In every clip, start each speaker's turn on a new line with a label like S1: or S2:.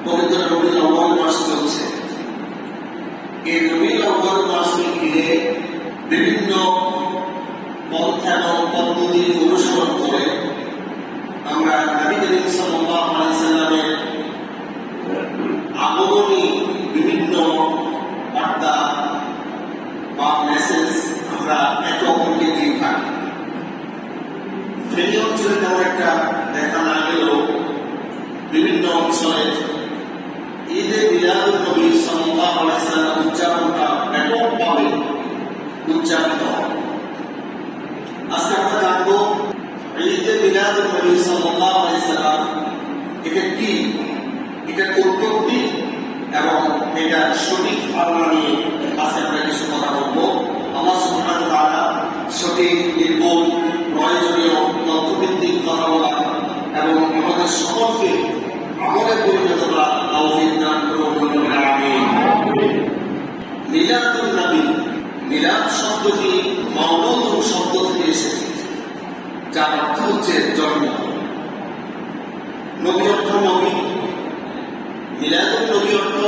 S1: পবিত্র রবিউল আউয়াল মাস চলছে। এই রবিউল আউয়াল মাসকে ঘিরে বিভিন্ন পন্থা এবং পদ্ধতি অনুসরণ করে আমরা নবী করিম সাল্লাল্লাহু আলাইহি সাল্লামের আগমনী বিভিন্ন বার্তা বা মেসেজ আমরা একে অপরকে দিয়ে থাকি। ফেনী অঞ্চলে তেমন একটা দেখা না গেলেও বিভিন্ন অঞ্চলে ঈদে মিলাদুন নবী সাল্লাল্লাহু আলাইহি সাল্লাম উদযাপনটা ব্যাপকভাবে উদযাপিত হয়। আজকে আমরা জানবো ঈদে মিলাদুন নবী সাল্লাল্লাহু আলাইহি সাল্লাম এটা কি, এটা উৎপত্তি এবং এটা সঠিক ধারণা নিয়ে আজকে আমরা কিছু কথা বলবো। আল্লাহ সুবহানাহু ওয়া তাআলা সঠিক নির্ভুল প্রয়োজনীয় তথ্যভিত্তিক কথা বলা এবং আমাদের সকলকে আমলে পরিণত করা তৌফিক দান করুন। আমিন। মিলাদুন নবী, মিলাদ শব্দটি মাওলুদ শব্দ থেকে এসেছে, যার অর্থ হচ্ছে জন্ম। নবী অর্থ নবী, মিলাদুন নবী অর্থ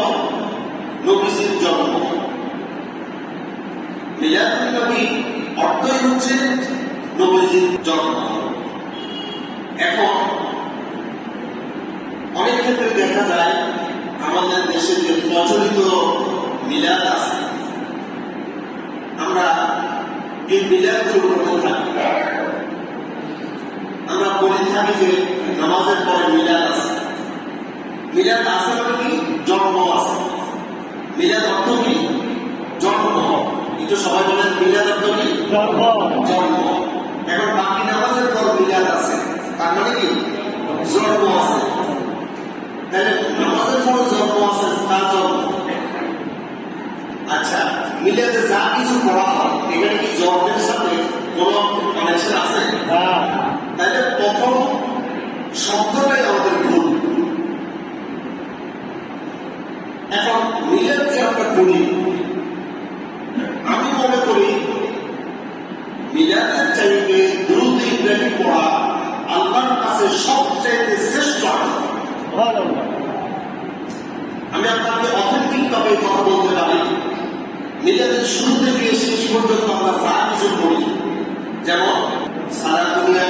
S1: নবীজির জন্ম। মিলাদুন নবী অর্থই হচ্ছে নবীজির জন্ম। এখন অনেক ক্ষেত্রে দেখা যায় আমাদের দেশে যে প্রচলিত মিলাদ আছে, আমরা এই মিলাদগুলো করতে থাকি। আমরা বলে থাকি যে নামাজের পরে মিলাদ আছে। মিলাদ আছে মানে কি? জন্ম আছে। মিলাদ অর্থ কি? জন্ম। একটু সবাই বলেন মিলাদ অর্থ কি? জন্ম। এখন বাকি নামাজের পর মিলাদ আছে, তার মানে কি? জন্ম আছে। তাহলে নামাজের পর জন্ম আছে, তার জন্ম। আচ্ছা, মিলাদে যা কিছু পড়া হয় এখানে কি জন্মের সাথে কোনো কানেকশন আছে? তাহলে প্রথম শব্দটাই আমাদের ভুল। এখন মিলাদ যে আমরা করি, আমি মনে করি মিলাদের চাইতে দুরূদ ইব্রাহিম পড়া আল্লাহর কাছে সবচাইতে শ্রেষ্ঠ। আমি আপনাকে অথেন্টিক ভাবে কথা বলতে পারি, মিলাদের শুরু থেকে শেষ পর্যন্ত আমরা যা কিছু করি, যেমন সারা দুনিয়া